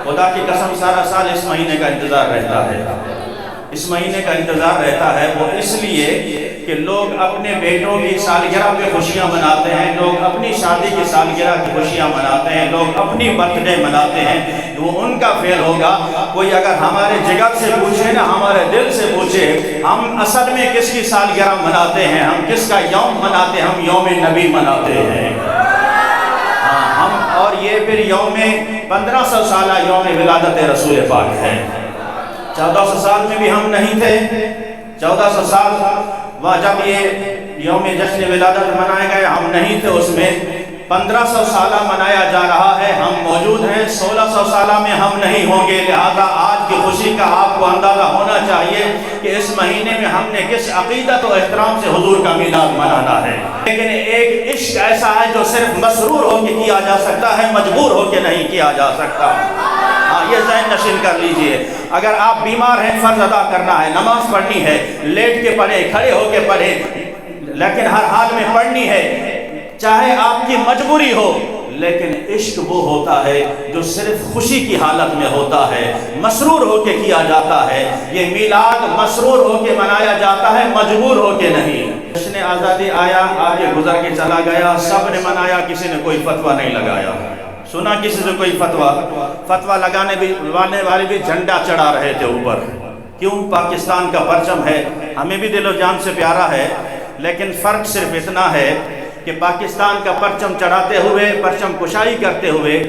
خدا کی قسم سارا سال اس مہینے کا انتظار رہتا ہے، اس مہینے کا انتظار رہتا ہے، وہ اس لیے کہ لوگ اپنے بیٹوں کی سالگرہ پہ خوشیاں مناتے ہیں، لوگ اپنی شادی کی سالگرہ کی خوشیاں مناتے ہیں، لوگ اپنی برتھ ڈے مناتے ہیں۔ وہ ان کا فعل ہوگا۔ کوئی اگر ہمارے جگر سے پوچھے نا، ہمارے دل سے پوچھے، ہم اصل میں کس کی سالگرہ مناتے ہیں، ہم کس کا یوم مناتے ہیں؟ ہم یوم نبی مناتے ہیں۔ ہم اور یہ پھر یوم 1500 سالہ یوم ولادت رسول پاک ہے۔ 1400 سال میں بھی ہم نہیں تھے، 1400 سال جب یہ یوم جشن ولادت منائے گئے ہم نہیں تھے، اس میں 1500 سالہ منایا جا رہا ہے، ہم موجود ہیں، 1600 سالہ میں ہم نہیں ہوں گے۔ لہذا آج کی خوشی کا آپ کو اندازہ ہونا چاہیے کہ اس مہینے میں ہم نے کس عقیدت و احترام سے حضور کا میلاد منانا ہے۔ لیکن ایک عشق ایسا ہے جو صرف مسرور ہو کے کیا جا سکتا ہے، مجبور ہو کے نہیں کیا جا سکتا۔ یہ ذہن نشین کر لیجئے، اگر آپ بیمار ہیں، فرض ادا کرنا ہے، نماز پڑھنی ہے، لیٹ کے پڑھیں، کھڑے ہو کے پڑھیں، لیکن ہر حال میں پڑھنی ہے، چاہے آپ کی مجبوری ہو۔ لیکن عشق وہ ہوتا ہے جو صرف خوشی کی حالت میں ہوتا ہے، مسرور ہو کے کیا جاتا ہے۔ یہ میلاد مسرور ہو کے منایا جاتا ہے، مجبور ہو کے نہیں۔ جشن آزادی آیا، آگے گزر کے چلا گیا، سب نے منایا، کسی نے کوئی فتویٰ نہیں لگایا۔ سنا کسی سے کوئی فتویٰ لگانے والے بھی جھنڈا چڑھا رہے تھے اوپر۔ کیوں؟ پاکستان کا پرچم ہے، ہمیں بھی دل و جان سے پیارا ہے، لیکن فرق صرف اتنا ہے کہ پاکستان کا پرچم چڑھاتے ہوئے، پرچم کشائی کرتے ہوئے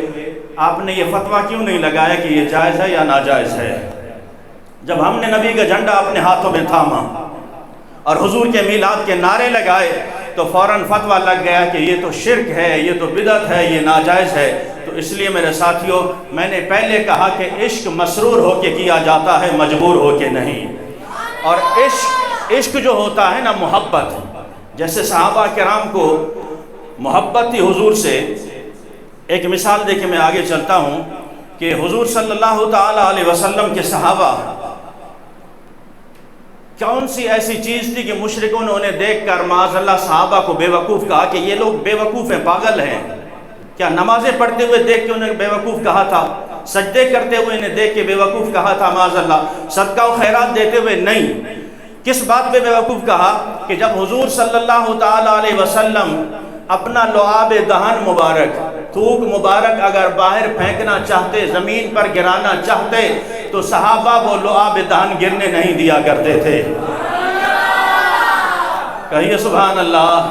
آپ نے یہ فتویٰ کیوں نہیں لگایا کہ یہ جائز ہے یا ناجائز ہے؟ جب ہم نے نبی کا جھنڈا اپنے ہاتھوں میں تھاما اور حضور کے میلاد کے نعرے لگائے تو فوراً فتویٰ لگ گیا کہ یہ تو شرک ہے، یہ تو بدعت ہے، یہ ناجائز ہے۔ تو اس لیے میرے ساتھیوں، میں نے پہلے کہا کہ عشق مسرور ہو کے کیا جاتا ہے، مجبور ہو کے نہیں۔ اور عشق جو ہوتا ہے نا، محبت، جیسے صحابہ کرام کو محبت تھی حضور سے۔ ایک مثال دے کے میں آگے چلتا ہوں کہ حضور صلی اللہ تعالیٰ علیہ وسلم کے صحابہ، کون سی ایسی چیز تھی کہ مشرکوں نے انہیں دیکھ کر معاذ اللہ صحابہ کو بے وقوف کہا کہ یہ لوگ بے وقوف ہیں، پاگل ہیں؟ کیا نمازیں پڑھتے ہوئے دیکھ کے انہیں بے وقوف کہا تھا؟ سجدے کرتے ہوئے انہیں دیکھ کے بے وقوف کہا تھا؟ معاذ اللہ صدقہ و خیرات دیتے ہوئے نہیں۔ کس بات پہ بے وقوف کہا؟ کہ جب حضور صلی اللہ تعالیٰ علیہ وسلم اپنا لعاب دہن مبارک، تھوک مبارک اگر باہر پھینکنا چاہتے، زمین پر گرانا چاہتے، تو صحابہ وہ لعاب دہن گرنے نہیں دیا کرتے تھے۔ کہیے سبحان اللہ۔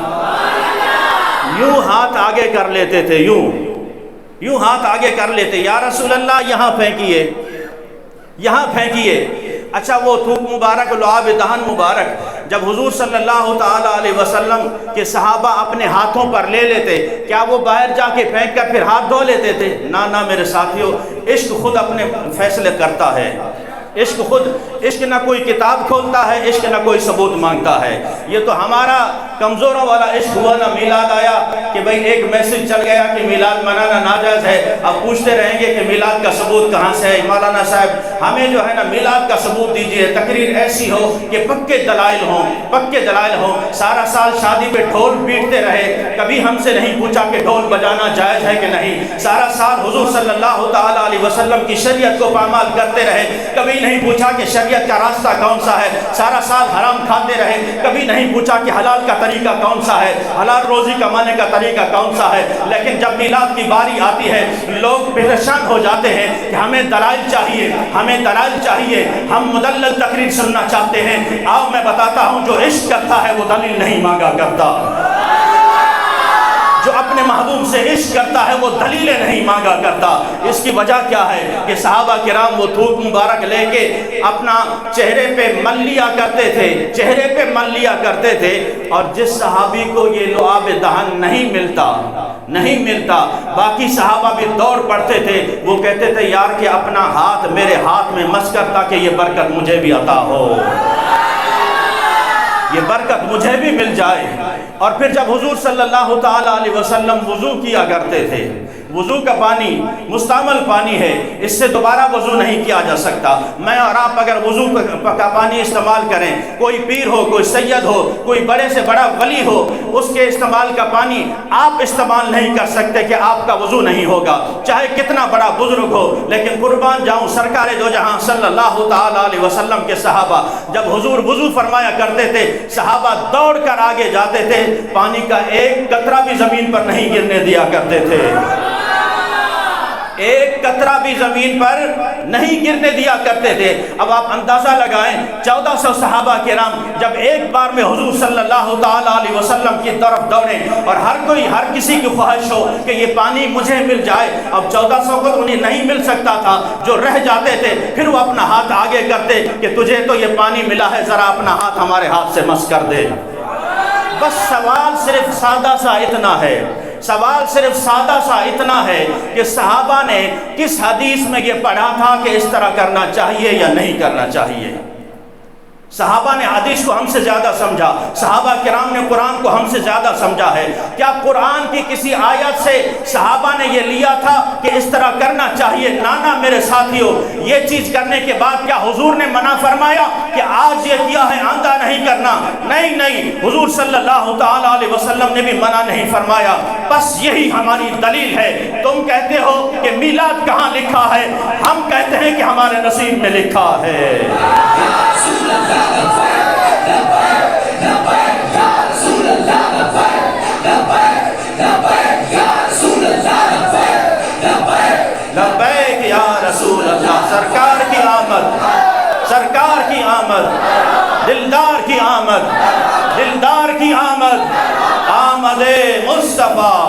یوں ہاتھ آگے کر لیتے تھے، یوں ہاتھ آگے کر لیتے، یا رسول اللہ یہاں پھینکیے، یہاں پھینکیے۔ اچھا، وہ تھوک مبارک، لعاب دہن مبارک جب حضور صلی اللہ تعالیٰ علیہ وسلم کے صحابہ اپنے ہاتھوں پر لے لیتے، کیا وہ باہر جا کے پھینک کر پھر ہاتھ دھو لیتے تھے؟ نہ میرے ساتھیوں، عشق خود اپنے فیصلے کرتا ہے۔ عشق نہ کوئی کتاب کھولتا ہے، عشق نہ کوئی ثبوت مانگتا ہے۔ یہ تو ہمارا کمزوروں والا عشق ہوا نا، میلاد آیا کہ بھئی ایک میسج چل گیا کہ میلاد منانا ناجائز ہے، اب پوچھتے رہیں گے کہ میلاد کا ثبوت کہاں سے ہے؟ مولانا صاحب ہمیں جو ہے نا میلاد کا ثبوت دیجئے، تقریر ایسی ہو کہ پکے دلائل ہوں۔ سارا سال شادی پہ ڈھول پیٹتے رہے، کبھی ہم سے نہیں پوچھا کہ ڈھول بجانا جائز ہے کہ نہیں۔ سارا سال حضور صلی اللہ تعالیٰ علیہ وسلم کی شریعت کو پامال کرتے رہے، کبھی نہیں پوچھا کہ شریعت کا راستہ کون سا ہے۔ سارا سال حرام کھاتے رہے، کبھی نہیں پوچھا کہ حلال کا طریقہ کون سا ہے، حلال روزی کمانے کا طریقہ کون سا ہے۔ لیکن جب میلاد کی باری آتی ہے، لوگ پریشان ہو جاتے ہیں کہ ہمیں دلائل چاہیے، ہم مدلل تقریر سننا چاہتے ہیں۔ آؤ میں بتاتا ہوں، جو عشق کرتا ہے وہ دلیل نہیں مانگا کرتا، جو اپنے محبوب سے عشق کرتا ہے وہ دلیلیں نہیں مانگا کرتا۔ اس کی وجہ کیا ہے کہ صحابہ کرام وہ تھوک مبارک لے کے اپنا چہرے پہ مل لیا کرتے تھے، اور جس صحابی کو یہ لعاب دہن نہیں ملتا، باقی صحابہ بھی دوڑ پڑتے تھے، وہ کہتے تھے یار کہ اپنا ہاتھ میرے ہاتھ میں مس کر تاکہ یہ برکت مجھے بھی عطا ہو، یہ برکت مجھے بھی مل جائے۔ اور پھر جب حضور صلی اللہ تعالیٰ علیہ وسلم وضو کیا کرتے تھے، وضو کا پانی مستعمل پانی ہے، اس سے دوبارہ وضو نہیں کیا جا سکتا۔ میں اور آپ اگر وضو کا پانی استعمال کریں، کوئی پیر ہو، کوئی سید ہو، کوئی بڑے سے بڑا ولی ہو، اس کے استعمال کا پانی آپ استعمال نہیں کر سکتے کہ آپ کا وضو نہیں ہوگا، چاہے کتنا بڑا بزرگ ہو۔ لیکن قربان جاؤں سرکار دو جہاں صلی اللہ تعالیٰ علیہ وسلم کے صحابہ جب حضور وضو فرمایا کرتے تھے، صحابہ دوڑ کر آگے جاتے تھے، پانی کا ایک قطرہ بھی زمین پر نہیں گرنے دیا کرتے تھے، ایک قطرہ بھی زمین پر نہیں گرنے دیا کرتے تھے۔ اب آپ اندازہ لگائیں 1400 صحابہ کرام جب ایک بار میں حضور صلی اللہ تعالیٰ علیہ وسلم کی طرف دوڑیں، اور ہر کسی کی خواہش ہو کہ یہ پانی مجھے مل جائے۔ اب 1400 کو انہیں نہیں مل سکتا تھا، جو رہ جاتے تھے پھر وہ اپنا ہاتھ آگے کرتے کہ تجھے تو یہ پانی ملا ہے، ذرا اپنا ہاتھ ہمارے ہاتھ سے مس کر دے۔ بس سوال صرف سادہ سا اتنا ہے، سوال صرف سادہ سا اتنا ہے کہ صحابہ نے کس حدیث میں یہ پڑھا تھا کہ اس طرح کرنا چاہیے یا نہیں کرنا چاہیے؟ صحابہ نے حدیث کو ہم سے زیادہ سمجھا، صحابہ کرام نے قرآن کو ہم سے زیادہ سمجھا ہے۔ کیا قرآن کی کسی آیت سے صحابہ نے یہ لیا تھا کہ اس طرح کرنا چاہیے؟ نانا میرے ساتھیوں، یہ چیز کرنے کے بعد کیا حضور نے منع فرمایا کہ آج یہ کیا ہے آئندہ نہیں کرنا؟ نہیں، حضور صلی اللہ تعالیٰ علیہ وسلم نے بھی منع نہیں فرمایا۔ بس یہی ہماری دلیل ہے۔ تم کہتے ہو کہ میلاد کہاں لکھا ہے، ہم کہتے ہیں کہ ہمارے نصیب میں لکھا ہے۔ لبیک یا رسول اللہ، سرکار کی آمد، سرکار کی آمد، دلدار کی آمد، دلدار کی آمد، آمد مصطفیٰ،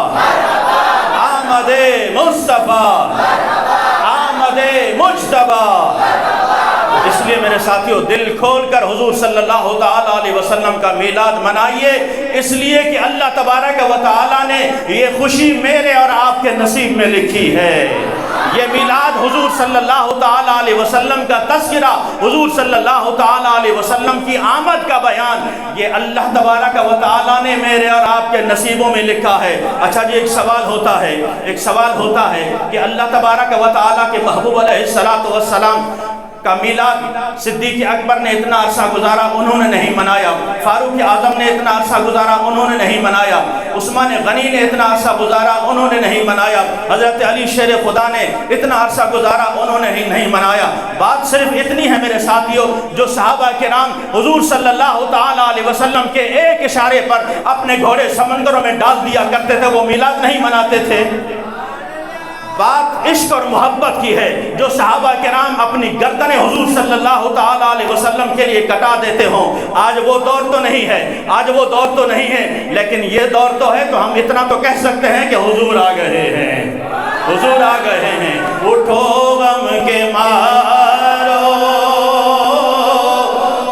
آمد مصطفیٰ، آمد مجتبیٰ۔ اس لیے میرے ساتھیوں دل کھول کر حضور صلی اللہ تعالیٰ علیہ وسلم کا میلاد منائیے، اس لیے کہ اللہ تبارک و تعالیٰ نے یہ خوشی میرے اور آپ کے نصیب میں لکھی ہے۔ یہ میلاد حضور صلی اللہ تعالیٰ علیہ وسلم کا تذکرہ، حضور صلی اللہ تعالیٰ علیہ وسلم کی آمد کا بیان، یہ اللہ تبارک و تعالیٰ نے میرے اور آپ کے نصیبوں میں لکھا ہے۔ اچھا جی، ایک سوال ہوتا ہے کہ اللہ تبارک و تعالیٰ کے محبوب علیہ السلام کا میلاد صدیق اکبر نے اتنا عرصہ گزارا، انہوں نے نہیں منایا، فاروق اعظم نے اتنا عرصہ گزارا، انہوں نے نہیں منایا، عثمان غنی نے اتنا عرصہ گزارا، انہوں نے نہیں منایا، حضرت علی شیر خدا نے اتنا عرصہ گزارا، انہوں نے نہیں منایا۔ بات صرف اتنی ہے میرے ساتھیوں، جو صحابہ کرام حضور صلی اللہ تعالیٰ علیہ وسلم کے ایک اشارے پر اپنے گھوڑے سمندروں میں ڈال دیا کرتے تھے، وہ میلاد نہیں مناتے تھے۔ بات عشق اور محبت کی ہے، جو صحابہ کرام اپنی گردنیں حضور صلی اللہ تعالیٰ علیہ وسلم کے لیے کٹا دیتے ہوں۔ آج وہ دور تو نہیں ہے، لیکن یہ دور تو ہے، تو ہم اتنا تو کہہ سکتے ہیں کہ حضور آ گئے ہیں۔ اٹھو غم کے مارو،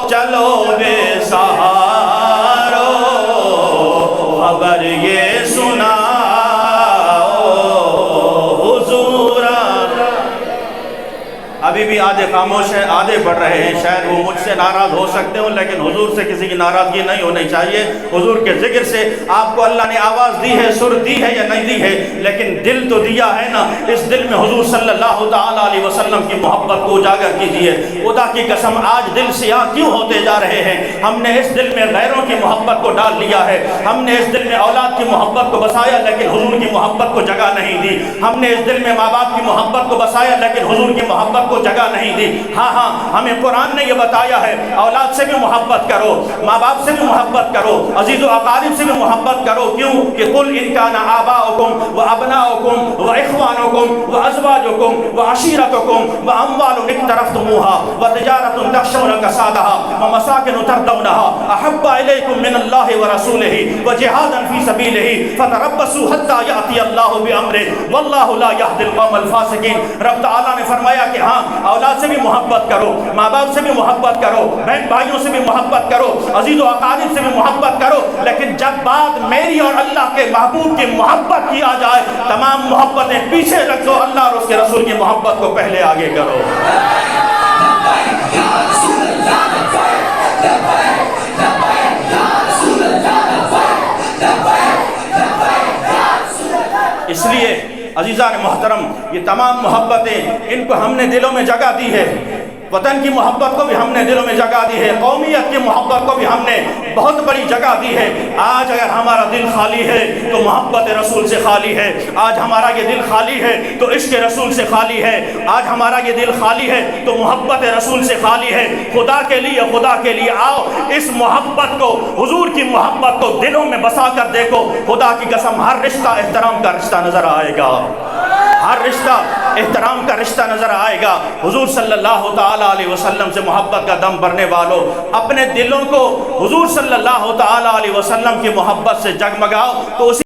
چلو بے سہارو، خبر یہ سنا ابھی بھی آدھے خاموش ہیں، آدھے پڑھ رہے ہیں۔ شاید وہ مجھ سے ناراض ہو سکتے ہوں، لیکن حضور سے کسی کی ناراضگی نہیں ہونی چاہیے۔ حضور کے ذکر سے آپ کو اللہ نے آواز دی ہے، سر دی ہے یا نہیں دی ہے، لیکن دل تو دیا ہے نا۔ اس دل میں حضور صلی اللہ تعالیٰ علیہ وسلم کی محبت کو اجاگر کیجیے۔ خدا کی قسم آج دل سیاہ کیوں ہوتے جا رہے ہیں؟ ہم نے اس دل میں غیروں کی محبت کو ڈال لیا ہے، ہم نے اس دل میں اولاد کی محبت کو بسایا، لیکن حضور کی محبت کو جگہ نہیں دی۔ ہم نے اس دل میں ماں باپ کی محبت کو بسایا، لیکن حضور کی محبت کو جگہ نہیں دی۔ ہاں ہمیں قرآن نے یہ بتایا ہے، اولاد سے بھی محبت کرو، ماں باپ سے بھی محبت کرو، عزیز و اقارب سے بھی محبت کرو۔ کیوں کہ قل ان کان آباؤکم و ابناؤکم و اخوانکم و ازواجکم و عشیرتکم و اموال اقترفتموها و تجارت تخشون کسادها و مساکن ترضونها احب الیکم من اللہ و رسولہ و جہادا فی سبیلہ فتربصوا حتی یأتی اللہ بامرہ واللہ لا یہدی القوم الفاسقین۔ رب تعالیٰ نے فرمایا کہ ہاں اولاد سے بھی محبت کرو، ماں باپ سے بھی محبت کرو، بہن بھائیوں سے بھی محبت کرو، عزیز و اقارب سے بھی محبت کرو، لیکن جب بات میری اور اللہ کے محبوب کی محبت کی آ جائے، تمام محبتیں پیچھے رکھ دو، اللہ اور اس کے رسول کی محبت کو پہلے آگے کرو۔ اس لیے عزیزان محترم یہ تمام محبتیں ان کو ہم نے دلوں میں جگہ دی ہے، وطن کی محبت کو بھی ہم نے دلوں میں جگہ دی ہے، قومیت کی محبت کو بھی ہم نے بہت بڑی جگہ دی ہے۔ آج اگر ہمارا دل خالی ہے تو محبت رسول سے خالی ہے، آج ہمارا یہ دل خالی ہے تو عشق رسول سے خالی ہے، آج ہمارا یہ دل خالی ہے تو محبت رسول سے خالی ہے۔ خدا کے لیے آؤ اس محبت کو، حضور کی محبت کو دلوں میں بسا کر دیکھو، خدا کی قسم ہر رشتہ احترام کا رشتہ نظر آئے گا، ہر رشتہ احترام کا رشتہ نظر آئے گا۔ حضور صلی اللہ تعالیٰ علیہ وسلم سے محبت کا دم بھرنے والوں، اپنے دلوں کو حضور صلی اللہ تعالیٰ علیہ وسلم کی محبت سے جگمگاؤ تو اسی